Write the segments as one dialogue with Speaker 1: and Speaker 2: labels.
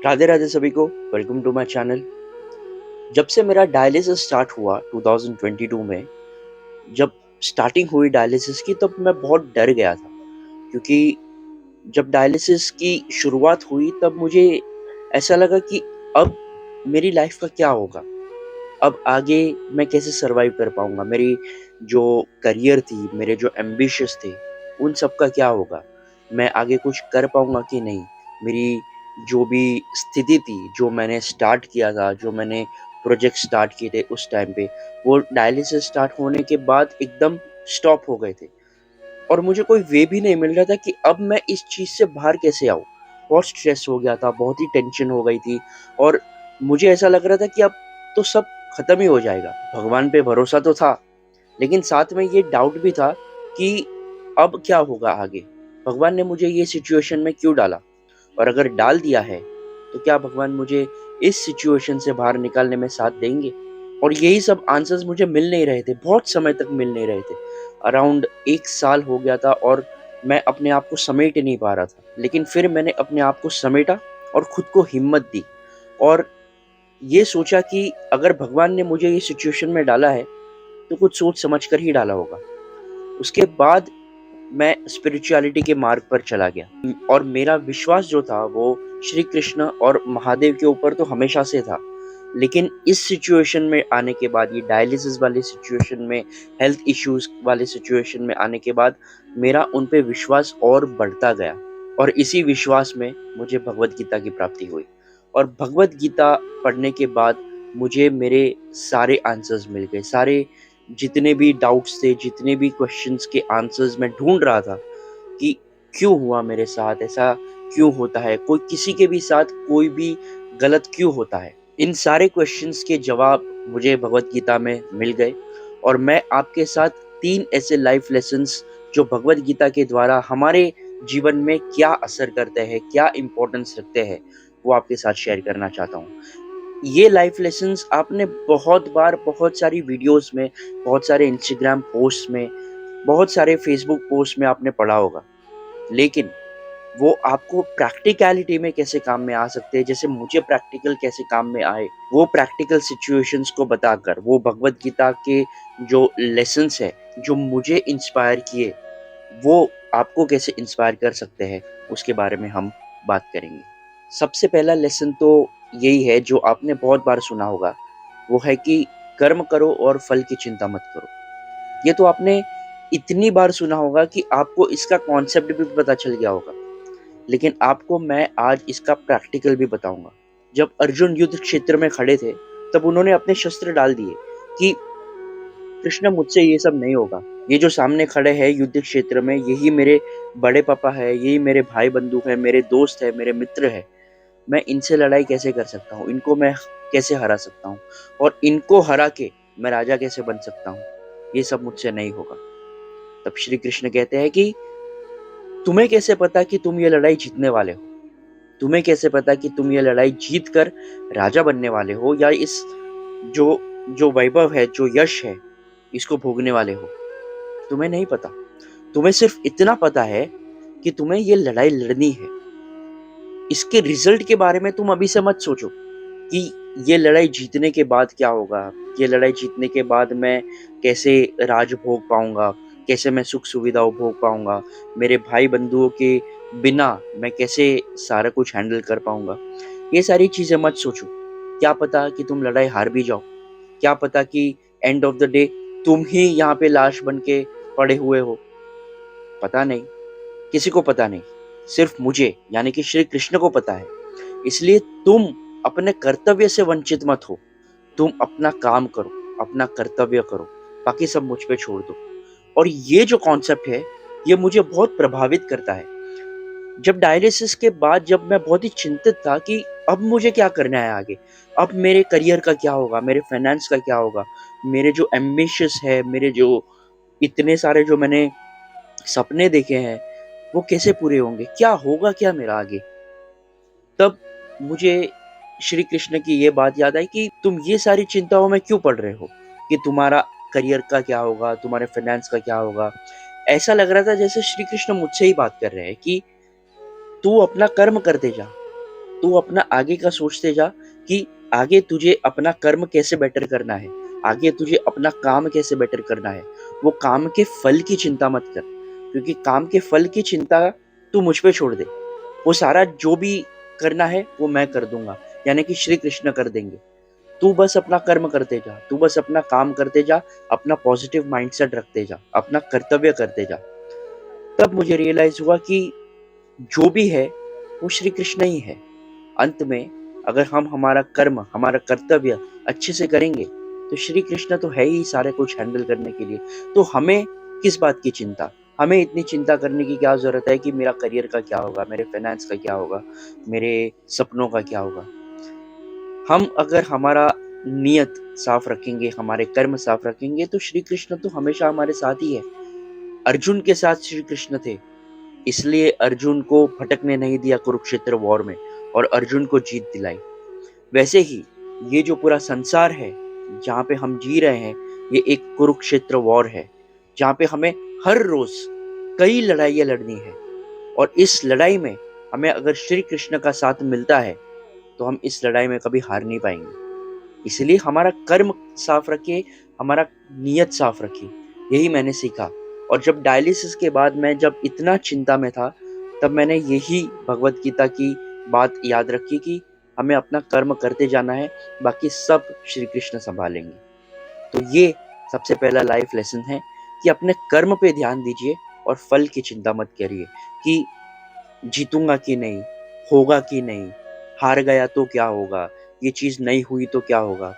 Speaker 1: राधे राधे सभी को। Welcome to my channel. जब से मेरा डायलिसिस स्टार्ट हुआ 2022 में, जब स्टार्टिंग हुई डायलिसिस की, तब मैं बहुत डर गया था। क्योंकि जब डायलिसिस की शुरुआत हुई तब मुझे ऐसा लगा कि अब मेरी लाइफ का क्या होगा, अब आगे मैं कैसे सरवाइव कर पाऊंगा, मेरी जो करियर थी, मेरे जो एम्बिशंस थे, उन सब का क्या होगा, मैं आगे कुछ कर पाऊंगा कि नहीं। मेरी जो भी स्थिति थी, जो मैंने स्टार्ट किया था, जो मैंने प्रोजेक्ट स्टार्ट किए थे उस टाइम पे, वो डायलिसिस स्टार्ट होने के बाद एकदम स्टॉप हो गए थे। और मुझे कोई वे भी नहीं मिल रहा था कि अब मैं इस चीज से बाहर कैसे आऊं। बहुत स्ट्रेस हो गया था, बहुत ही टेंशन हो गई थी। और मुझे ऐसा लग रहा था कि अब तो सब खत्म ही हो जाएगा। भगवान पे भरोसा तो था, लेकिन साथ में ये डाउट भी था कि अब क्या होगा आगे। भगवान ने मुझे ये सिचुएशन में क्यों डाला, और अगर डाल दिया है तो क्या भगवान मुझे इस सिचुएशन से बाहर निकालने में साथ देंगे। और यही सब आंसर्स मुझे मिल नहीं रहे थे, बहुत समय तक मिल नहीं रहे थे। अराउंड 1 साल हो गया था और मैं अपने आप को समेट नहीं पा रहा था। लेकिन फिर मैंने अपने आप को समेटा और खुद को हिम्मत दी, और ये सोचा कि अगर भगवान ने मुझे ये सिचुएशन में डाला है तो कुछ सोच समझ कर ही डाला होगा। उसके बाद मैं स्पिरिचुअलिटी के मार्ग पर चला गया, और मेरा विश्वास जो था वो श्री कृष्ण और महादेव के ऊपर तो हमेशा से था। लेकिन इस सिचुएशन में आने के बाद, ये डायलिसिस वाली सिचुएशन में, हेल्थ इश्यूज वाले सिचुएशन में आने के बाद, मेरा उन पे विश्वास और बढ़ता गया। और इसी विश्वास में मुझे भगवत गीता की प्राप्ति हुई। और भगवत गीता पढ़ने के बाद मुझे मेरे सारे आंसर्स मिल गए। सारे जितने भी डाउट्स थे, जितने भी क्वेश्चंस के आंसर्स मैं ढूंढ रहा था कि क्यों हुआ मेरे साथ ऐसा, क्यों होता है, कोई किसी के भी साथ कोई भी गलत क्यों होता है, इन सारे क्वेश्चंस के जवाब मुझे भगवत गीता में मिल गए। और मैं आपके साथ 3 ऐसे लाइफ लेसन्स जो भगवत गीता के द्वारा हमारे जीवन में क्या असर करते हैं, क्या इम्पोर्टेंस रखते हैं, वो आपके साथ शेयर करना चाहता हूँ। ये लाइफ लेसन्स आपने बहुत बार, बहुत सारी वीडियोस में, बहुत सारे इंस्टाग्राम पोस्ट में, बहुत सारे फेसबुक पोस्ट में आपने पढ़ा होगा। लेकिन वो आपको प्रैक्टिकलिटी में कैसे काम में आ सकते हैं, जैसे मुझे प्रैक्टिकल कैसे काम में आए, वो प्रैक्टिकल सिचुएशंस को बताकर, वो भगवत गीता के जो लेसन्स है जो मुझे इंस्पायर किए, वो आपको कैसे इंस्पायर कर सकते हैं, उसके बारे में हम बात करेंगे। सबसे पहला लेसन तो यही है जो आपने बहुत बार सुना होगा, वो है कि कर्म करो और फल की चिंता मत करो। ये तो आपने इतनी बार सुना होगा कि आपको इसका कॉन्सेप्ट भी पता चल गया होगा। लेकिन आपको मैं आज इसका प्रैक्टिकल भी बताऊंगा। जब अर्जुन युद्ध क्षेत्र में खड़े थे, तब उन्होंने अपने शस्त्र डाल दिए कि कृष्ण, मुझसे ये सब नहीं होगा। ये जो सामने खड़े हैं युद्ध क्षेत्र में, यही मेरे बड़े पापा है, यही मेरे भाई बंधु है, मेरे दोस्त है, मेरे मित्र है। मैं इनसे लड़ाई कैसे कर सकता हूँ, इनको मैं कैसे हरा सकता हूँ, और इनको हरा के मैं राजा कैसे बन सकता हूँ। ये सब मुझसे नहीं होगा। तब श्री कृष्ण कहते हैं कि तुम्हें कैसे पता कि तुम ये लड़ाई जीतने वाले हो, तुम्हें कैसे पता कि तुम ये लड़ाई जीत कर राजा बनने वाले हो, या इस जो जो वैभव है, जो यश है, इसको भोगने वाले हो। तुम्हें नहीं पता। तुम्हें सिर्फ इतना पता है कि तुम्हें ये लड़ाई लड़नी है। इसके रिजल्ट के बारे में तुम अभी से मत सोचो कि ये लड़ाई जीतने के बाद क्या होगा, ये लड़ाई जीतने के बाद मैं कैसे राज भोग पाऊंगा, कैसे मैं सुख सुविधा भोग पाऊंगा, मेरे भाई बंधुओं के बिना मैं कैसे सारा कुछ हैंडल कर पाऊंगा। ये सारी चीजें मत सोचो। क्या पता कि तुम लड़ाई हार भी जाओ, क्या पता कि एंड ऑफ द डे तुम ही यहाँ पे लाश बन के पड़े हुए हो। पता नहीं, किसी को पता नहीं, सिर्फ मुझे यानी कि श्री कृष्ण को पता है। इसलिए तुम अपने कर्तव्य से वंचित मत हो। तुम अपना काम करो, अपना कर्तव्य करो, बाकी सब मुझ पे छोड़ दो। और ये जो कॉन्सेप्ट है, ये मुझे बहुत प्रभावित करता है। जब डायलिसिस के बाद, जब मैं बहुत ही चिंतित था कि अब मुझे क्या करना है आगे, अब मेरे करियर का क्या होगा, मेरे फाइनेंस का क्या होगा, मेरे जो एम्बिशंस है, मेरे जो इतने सारे जो मैंने सपने देखे हैं, वो कैसे पूरे होंगे, क्या होगा क्या मेरा आगे। तब मुझे श्री कृष्ण की ये बात याद आई कि तुम ये सारी चिंताओं में क्यों पड़ रहे हो, कि तुम्हारा करियर का क्या होगा, तुम्हारे फाइनेंस का क्या होगा। ऐसा लग रहा था जैसे श्री कृष्ण मुझसे ही बात कर रहे हैं कि तू अपना कर्म करते जा, तू अपना आगे का सोचते जा कि आगे तुझे अपना कर्म कैसे बेटर करना है, आगे तुझे अपना काम कैसे बेटर करना है। वो काम के फल की चिंता मत कर, क्योंकि काम के फल की चिंता तू मुझ पे छोड़ दे। वो सारा जो भी करना है वो मैं कर दूंगा, यानी कि श्री कृष्ण कर देंगे। तू बस अपना कर्म करते जा, तू बस अपना काम करते जा, अपना पॉजिटिव माइंडसेट रखते जा, अपना कर्तव्य करते जा। तब मुझे रियलाइज हुआ कि जो भी है वो श्री कृष्ण ही है। अंत में अगर हम हमारा कर्म, हमारा कर्तव्य अच्छे से करेंगे तो श्री कृष्ण तो है ही सारे कुछ हैंडल करने के लिए। तो हमें किस बात की चिंता, हमें इतनी चिंता करने की क्या जरूरत है कि मेरा करियर का क्या होगा, मेरे फाइनेंस का क्या होगा, मेरे सपनों का क्या होगा। हम अगर हमारा नियत साफ रखेंगे, हमारे कर्म साफ रखेंगे, तो श्री कृष्ण तो हमेशा हमारे साथ ही है। अर्जुन के साथ श्री कृष्ण थे, इसलिए अर्जुन को भटकने नहीं दिया कुरुक्षेत्र वॉर में और अर्जुन को जीत दिलाई। वैसे ही ये जो पूरा संसार है जहाँ पे हम जी रहे हैं, ये एक कुरुक्षेत्र वॉर है, जहाँ पे हमें हर रोज कई लड़ाइयाँ लड़नी है। और इस लड़ाई में हमें अगर श्री कृष्ण का साथ मिलता है तो हम इस लड़ाई में कभी हार नहीं पाएंगे। इसलिए हमारा कर्म साफ रखिए, हमारा नियत साफ रखिए, यही मैंने सीखा। और जब डायलिसिस के बाद मैं जब इतना चिंता में था, तब मैंने यही भगवत गीता की बात याद रखी कि हमें अपना कर्म करते जाना है, बाकी सब श्री कृष्ण संभालेंगे। तो ये सबसे पहला लाइफ लेसन है कि अपने कर्म पे ध्यान दीजिए और फल की चिंता मत करिए कि जीतूंगा कि नहीं, होगा कि नहीं, हार गया तो क्या होगा, ये चीज नहीं हुई तो क्या होगा।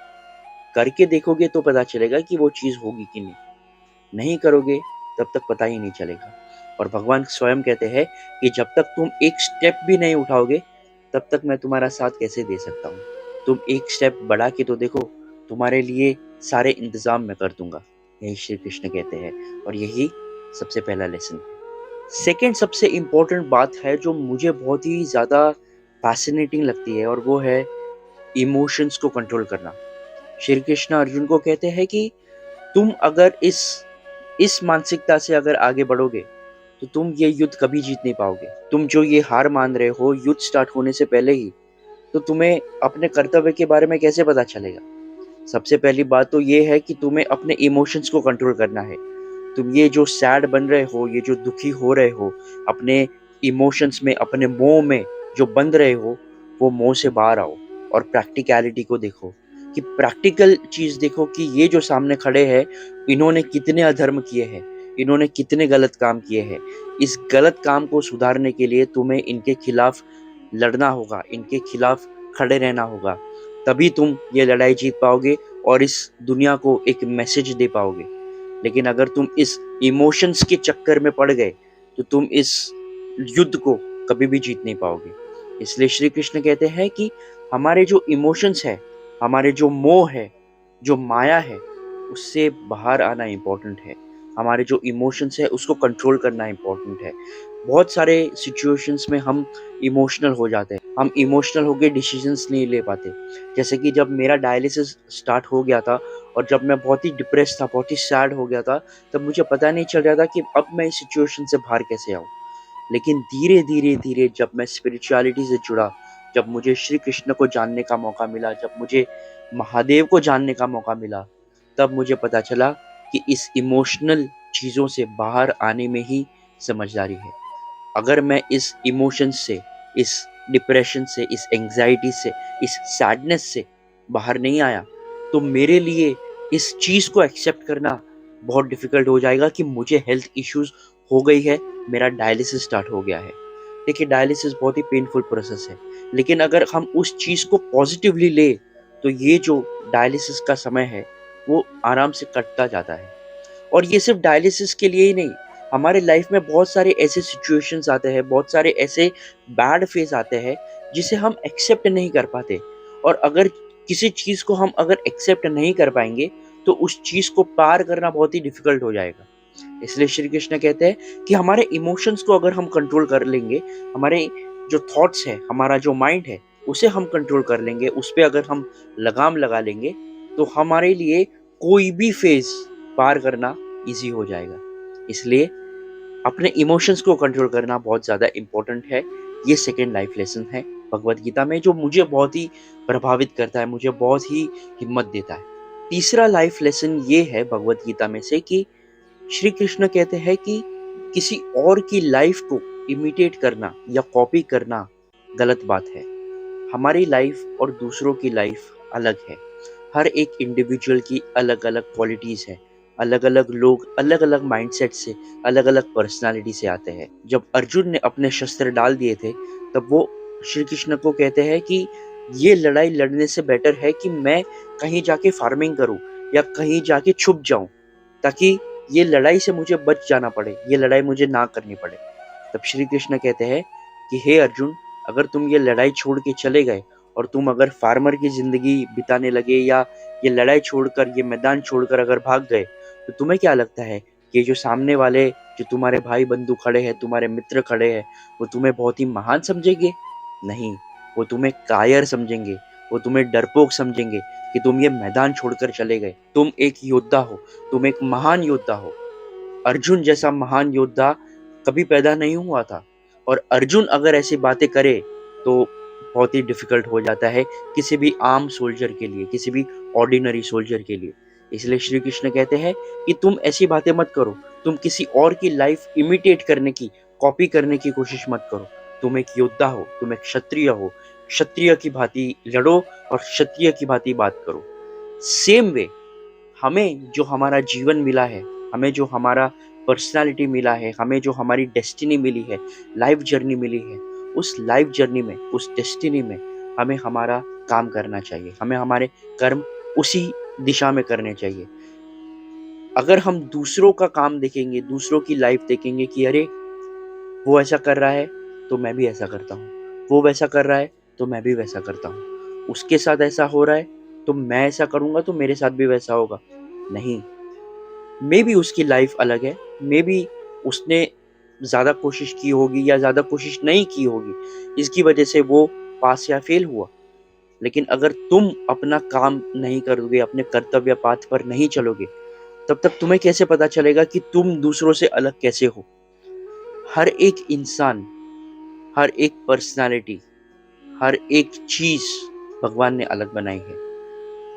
Speaker 1: करके देखोगे तो पता चलेगा कि वो चीज होगी कि नहीं, नहीं करोगे तब तक पता ही नहीं चलेगा। और भगवान स्वयं कहते हैं कि जब तक तुम एक स्टेप भी नहीं उठाओगे तब तक मैं तुम्हारा साथ कैसे दे सकता हूँ। तुम एक स्टेप बढ़ा के तो देखो, तुम्हारे लिए सारे इंतजाम मैं कर दूंगा, यही श्री कृष्ण कहते हैं। और यही सबसे पहला लेसन है। सेकेंड सबसे इम्पोर्टेंट बात है जो मुझे बहुत ही ज़्यादा फैसिनेटिंग लगती है, और वो है इमोशंस को कंट्रोल करना। श्री कृष्ण अर्जुन को कहते हैं कि तुम अगर इस मानसिकता से अगर आगे बढ़ोगे तो तुम ये युद्ध कभी जीत नहीं पाओगे। तुम जो ये हार मान रहे हो युद्ध स्टार्ट होने से पहले ही, तो तुम्हें अपने कर्तव्य के बारे में कैसे पता चलेगा। सबसे पहली बात तो ये है कि तुम्हें अपने इमोशंस को कंट्रोल करना है। तुम ये जो सैड बन रहे हो, ये जो दुखी हो रहे हो, अपने इमोशंस में, अपने मोह में जो बंध रहे हो, वो मोह से बाहर आओ और प्रैक्टिकलिटी को देखो, कि प्रैक्टिकल चीज देखो कि ये जो सामने खड़े हैं, इन्होंने कितने अधर्म किए हैं, इन्होंने कितने गलत काम किए हैं। इस गलत काम को सुधारने के लिए तुम्हें इनके खिलाफ लड़ना होगा, इनके खिलाफ खड़े रहना होगा। तभी तुम ये लड़ाई जीत पाओगे और इस दुनिया को एक मैसेज दे पाओगे। लेकिन अगर तुम इस इमोशंस के चक्कर में पड़ गए तो तुम इस युद्ध को कभी भी जीत नहीं पाओगे। इसलिए श्री कृष्ण कहते हैं कि हमारे जो इमोशंस है, हमारे जो मोह है, जो माया है, उससे बाहर आना इम्पोर्टेंट है। हमारे जो इमोशंस है उसको कंट्रोल करना इम्पोर्टेंट है। बहुत सारे सिचुएशंस में हम इमोशनल हो जाते हैं, हम इमोशनल होकर डिसीजंस नहीं ले पाते। जैसे कि जब मेरा डायलिसिस स्टार्ट हो गया था और जब मैं बहुत ही डिप्रेस था, बहुत ही सैड हो गया था, तब मुझे पता नहीं चल रहा था कि अब मैं इस सिचुएशन से बाहर कैसे आऊँ। लेकिन धीरे धीरे धीरे जब मैं स्पिरिचुअलिटी से जुड़ा, जब मुझे श्री कृष्ण को जानने का मौका मिला, जब मुझे महादेव को जानने का मौका मिला, तब मुझे पता चला कि इस इमोशनल चीज़ों से बाहर आने में ही समझदारी है। अगर मैं इस इमोशन से, इस डिप्रेशन से, इस एंजाइटी से, इस सैडनेस से बाहर नहीं आया, तो मेरे लिए इस चीज़ को एक्सेप्ट करना बहुत डिफिकल्ट हो जाएगा कि मुझे हेल्थ इश्यूज हो गई है, मेरा डायलिसिस स्टार्ट हो गया है। देखिए, डायलिसिस बहुत ही पेनफुल प्रोसेस है, लेकिन अगर हम उस चीज़ को पॉजिटिवली ले तो ये जो डायलिसिस का समय है वो आराम से कटता जाता है। और ये सिर्फ डायलिसिस के लिए ही नहीं, हमारे लाइफ में बहुत सारे ऐसे सिचुएशंस आते हैं, बहुत सारे ऐसे बैड फेज आते हैं जिसे हम एक्सेप्ट नहीं कर पाते। और अगर किसी चीज़ को हम अगर एक्सेप्ट नहीं कर पाएंगे तो उस चीज़ को पार करना बहुत ही डिफिकल्ट हो जाएगा। इसलिए श्री कृष्ण कहते हैं कि हमारे इमोशंस को अगर हम कंट्रोल कर लेंगे, हमारे जो थॉट्स है, हमारा जो माइंड है, उसे हम कंट्रोल कर लेंगे, उस पर अगर हम लगाम लगा लेंगे, तो हमारे लिए कोई भी फेज पार करना इजी हो जाएगा। इसलिए अपने इमोशंस को कंट्रोल करना बहुत ज़्यादा इम्पोर्टेंट है। ये सेकेंड लाइफ लेसन है। भगवत गीता में, जो मुझे बहुत ही प्रभावित करता है, मुझे बहुत ही हिम्मत देता है। तीसरा लाइफ लेसन ये है भगवत गीता में से कि श्री कृष्ण कहते हैं कि किसी और की लाइफ को इमिटेट करना या कॉपी करना गलत बात है। हमारी लाइफ और दूसरों की लाइफ अलग है। हर एक इंडिविजुअल की अलग अलग क्वालिटीज है। अलग अलग लोग अलग अलग माइंडसेट से, अलग अलग पर्सनालिटी से आते हैं। जब अर्जुन ने अपने शस्त्र डाल दिए थे, तब वो श्री कृष्ण को कहते हैं कि ये लड़ाई लड़ने से बेटर है कि मैं कहीं जाके फार्मिंग करूं या कहीं जाके छुप जाऊं, ताकि ये लड़ाई से मुझे बच जाना पड़े, ये लड़ाई मुझे ना करनी पड़े। तब श्री कृष्ण कहते हैं कि हे अर्जुन, अगर तुम ये लड़ाई छोड़ के चले गए और तुम अगर फार्मर की जिंदगी बिताने लगे या ये लड़ाई छोड़कर, ये मैदान छोड़कर अगर भाग गए, तो तुम्हें क्या लगता है कि जो सामने वाले, जो तुम्हारे भाई बंधु खड़े हैं, तुम्हारे मित्र खड़े हैं, वो तुम्हें बहुत ही महान समझेंगे? नहीं, वो तुम्हें कायर समझेंगे, वो तुम्हें डरपोक समझेंगे कि तुम ये मैदान छोड़कर चले गए। तुम एक योद्धा हो, तुम एक महान योद्धा हो। अर्जुन जैसा महान योद्धा कभी पैदा नहीं हुआ था, और अर्जुन अगर ऐसी बातें करे तो बहुत ही डिफिकल्ट हो जाता है किसी भी आम सोल्जर के लिए, किसी भी ऑर्डिनरी सोल्जर के लिए। इसलिए श्री कृष्ण कहते हैं कि तुम ऐसी बातें मत करो, तुम किसी और की लाइफ इमिटेट करने की, कॉपी करने की कोशिश मत करो। तुम एक योद्धा हो, तुम एक क्षत्रिय हो, क्षत्रिय की भांति लड़ो और क्षत्रिय की भांति बात करो। सेम वे, हमें जो हमारा जीवन मिला है, हमें जो हमारा पर्सनालिटी मिला है, हमें जो हमारी डेस्टिनी मिली है, लाइफ जर्नी मिली है, उस लाइफ जर्नी में, उस डेस्टिनी में हमें हमारा काम करना चाहिए, हमें हमारे कर्म उसी दिशा में करने चाहिए। अगर हम दूसरों का काम देखेंगे, दूसरों की लाइफ देखेंगे कि अरे वो ऐसा कर रहा है तो मैं भी ऐसा करता हूँ, वो वैसा कर रहा है तो मैं भी वैसा करता हूँ, उसके साथ ऐसा हो रहा है तो मैं ऐसा करूंगा तो मेरे साथ भी वैसा होगा। नहीं, मे बी उसकी लाइफ अलग है, मे बी उसने ज़्यादा कोशिश की होगी या ज़्यादा कोशिश नहीं की होगी, इसकी वजह से वो पास या फेल हुआ। लेकिन अगर तुम अपना काम नहीं करोगे, अपने कर्तव्य पाथ पर नहीं चलोगे, तब तक तुम्हें कैसे पता चलेगा कि तुम दूसरों से अलग कैसे हो? हर एक इंसान, हर एक पर्सनालिटी, हर एक चीज भगवान ने अलग बनाई है।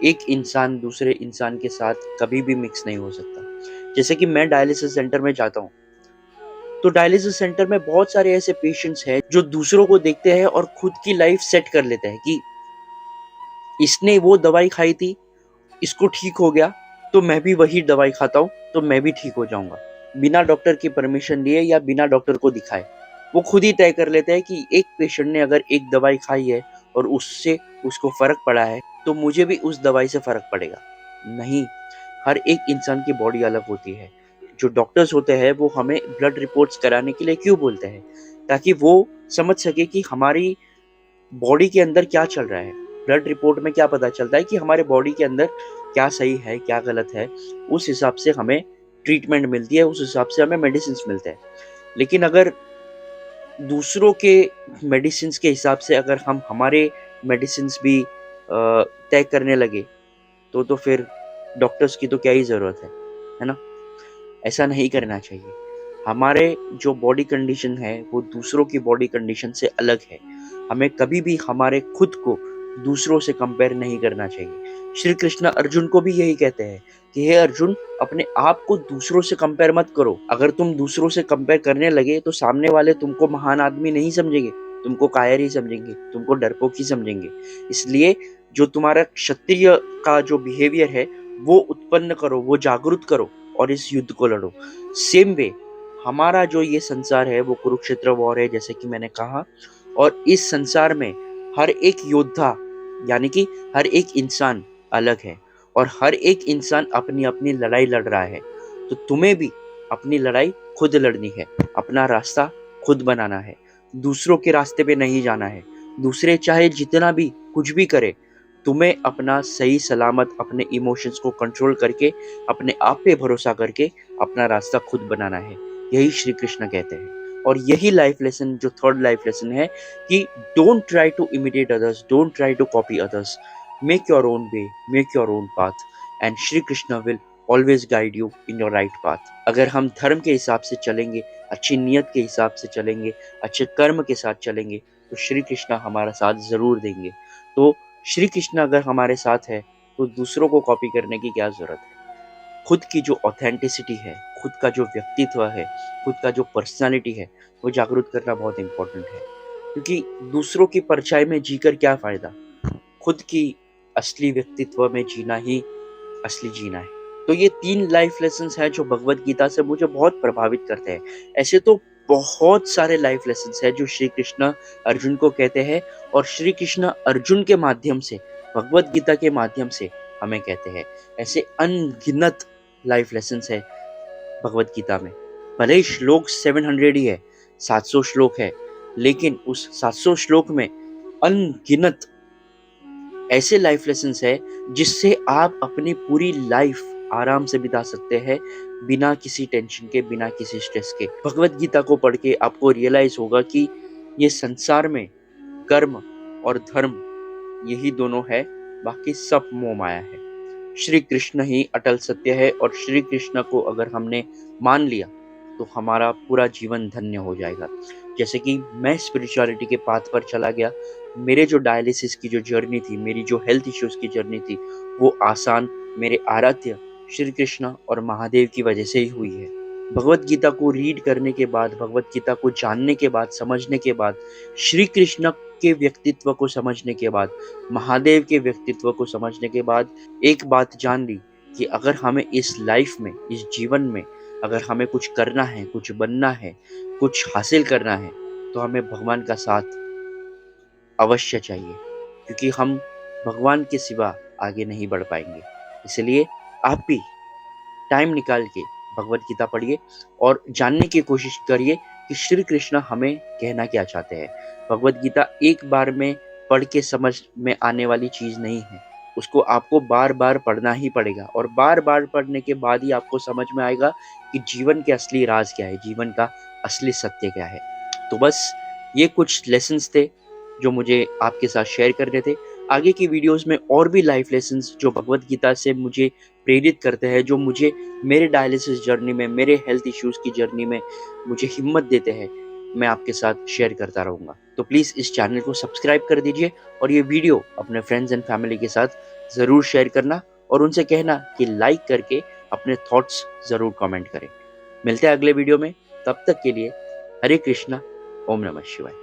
Speaker 1: एक इंसान दूसरे इंसान के साथ कभी भी मिक्स नहीं हो सकता। जैसे कि मैं डायलिसिस सेंटर में जाता हूँ, तो डायलिसिस सेंटर में बहुत सारे ऐसे पेशेंट्स हैं जो दूसरों को देखते हैं और खुद की लाइफ सेट कर लेते हैं कि इसने वो दवाई खाई थी, इसको ठीक हो गया, तो मैं भी वही दवाई खाता हूँ तो मैं भी ठीक हो जाऊंगा। बिना डॉक्टर की परमिशन लिए या बिना डॉक्टर को दिखाए वो खुद ही तय कर लेते हैं कि एक पेशेंट ने अगर एक दवाई खाई है और उससे उसको फर्क पड़ा है, तो मुझे भी उस दवाई से फर्क पड़ेगा। नहीं, हर एक इंसान की बॉडी अलग होती है। जो डॉक्टर्स होते हैं वो हमें ब्लड रिपोर्ट्स कराने के लिए क्यों बोलते हैं? ताकि वो समझ सके कि हमारी बॉडी के अंदर क्या चल रहा है। ब्लड रिपोर्ट में क्या पता चलता है कि हमारे बॉडी के अंदर क्या सही है, क्या गलत है। उस हिसाब से हमें ट्रीटमेंट मिलती है, उस हिसाब से हमें मेडिसिन मिलते हैं। लेकिन अगर दूसरों के मेडिसिन के हिसाब से अगर हम हमारे मेडिसिन भी तय करने लगे, तो फिर डॉक्टर्स की तो क्या ही ज़रूरत है ना? ऐसा नहीं करना चाहिए। हमारे जो बॉडी कंडीशन है वो दूसरों की बॉडी कंडीशन से अलग है। हमें कभी भी हमारे खुद को दूसरों से कंपेयर नहीं करना चाहिए। श्री कृष्ण अर्जुन को भी यही कहते हैं कि हे अर्जुन, अपने आप को दूसरों से कंपेयर मत करो। अगर तुम दूसरों से कंपेयर करने लगे तो सामने वाले तुमको महान आदमी नहीं समझेंगे, तुमको कायर ही समझेंगे, तुमको डरपोक ही समझेंगे। इसलिए जो तुम्हारा क्षत्रिय का जो बिहेवियर है वो उत्पन्न करो, वो जागरूक करो और इस युद्ध को लड़ो। सेम वे, हमारा जो ये संसार है वो कुरुक्षेत्र वॉर है, जैसे कि मैंने कहा। और इस संसार में हर एक योद्धा, यानी कि हर एक इंसान अलग है, और हर एक इंसान अपनी अपनी लड़ाई लड़ रहा है। तो तुम्हें भी अपनी लड़ाई खुद लड़नी है, अपना रास्ता खुद बनाना है, दूसरों के रास्ते पे नहीं जाना है। दूसरे चाहे जितना भी कुछ भी करे, तुम्हें अपना सही सलामत अपने इमोशंस को कंट्रोल करके, अपने आप पे भरोसा करके अपना रास्ता खुद बनाना है। यही श्री कृष्ण कहते हैं। और यही लाइफ लेसन, जो थर्ड लाइफ लेसन है, कि don't try to imitate others, don't try to copy others, make your own way, make your own path, and Shri Krishna will always guide you in your right path. अगर हम धर्म के हिसाब से चलेंगे, अच्छी नीयत के हिसाब से चलेंगे, अच्छे कर्म के साथ चलेंगे, तो श्री कृष्णा हमारा साथ ज़रूर देंगे। तो श्री कृष्ण अगर हमारे साथ है, तो दूसरों को कॉपी करने की क्या ज़रूरत है? खुद की जो ऑथेंटिसिटी है, खुद का जो व्यक्तित्व है, खुद का जो पर्सनैलिटी है, वो जागरूक करना बहुत इम्पोर्टेंट है। क्योंकि दूसरों की परछाई में जीकर क्या फ़ायदा? खुद की असली व्यक्तित्व में जीना ही असली जीना है। तो ये 3 लाइफ लेसन्स हैं जो भगवद गीता से मुझे बहुत प्रभावित करते हैं। ऐसे तो बहुत सारे लाइफ लेसन्स हैं जो श्री कृष्ण अर्जुन को कहते हैं और श्री कृष्ण अर्जुन के माध्यम से, भगवद गीता के माध्यम से हमें कहते हैं। ऐसे अनगिनत लाइफ लेसन्स हैं भगवद गीता में। भले ही श्लोक 700 ही है, 700 श्लोक है, लेकिन उस 700 श्लोक में अनगिनत ऐसे लाइफ लेसन्स है जिससे आप अपनी पूरी लाइफ आराम से बिता सकते हैं, बिना किसी टेंशन के, बिना किसी स्ट्रेस के। भगवत गीता को पढ़ के आपको रियलाइज होगा कि ये संसार में कर्म और धर्म यही दोनों है, बाकी सब मोह माया है। श्री कृष्ण ही अटल सत्य है और श्री कृष्ण को अगर हमने मान लिया तो हमारा पूरा जीवन धन्य हो जाएगा। जैसे कि मैं स्पिरिचुअलिटी के पाथ पर चला गया, मेरे जो डायलिसिस की जो जर्नी थी, मेरी जो हेल्थ इश्यूज की जर्नी थी, वो आसान मेरे आराध्य श्री कृष्ण और महादेव की वजह से ही हुई है। भगवत गीता को रीड करने के बाद, भगवत गीता को जानने के बाद, समझने के बाद, श्री कृष्ण के व्यक्तित्व को समझने के बाद, महादेव के व्यक्तित्व को समझने के बाद एक बात जान ली कि अगर हमें इस लाइफ में, इस जीवन में अगर हमें कुछ करना है, कुछ बनना है, कुछ हासिल करना है, तो हमें भगवान का साथ अवश्य चाहिए, क्योंकि हम भगवान के सिवा आगे नहीं बढ़ पाएंगे। इसलिए आप भी टाइम निकाल के भगवत गीता पढ़िए और जानने की कोशिश करिए कि श्री कृष्ण हमें कहना क्या चाहते हैं। भगवत गीता एक बार में पढ़ के समझ में आने वाली चीज़ नहीं है, उसको आपको बार बार पढ़ना ही पड़ेगा और बार बार पढ़ने के बाद ही आपको समझ में आएगा कि जीवन के असली राज क्या है, जीवन का असली सत्य क्या है। तो बस ये कुछ लेसन्स थे जो मुझे आपके साथ शेयर करने थे। आगे की वीडियोस में और भी लाइफ लेसन्स जो भगवत गीता से मुझे प्रेरित करते हैं, जो मुझे मेरे डायलिसिस जर्नी में, मेरे हेल्थ इश्यूज़ की जर्नी में मुझे हिम्मत देते हैं, मैं आपके साथ शेयर करता रहूँगा। तो प्लीज़ इस चैनल को सब्सक्राइब कर दीजिए और ये वीडियो अपने फ्रेंड्स एंड फैमिली के साथ ज़रूर शेयर करना और उनसे कहना कि लाइक करके अपने थॉट्स ज़रूर कमेंट करें। मिलते हैं अगले वीडियो में, तब तक के लिए हरे कृष्णा, ओम नमः शिवाय।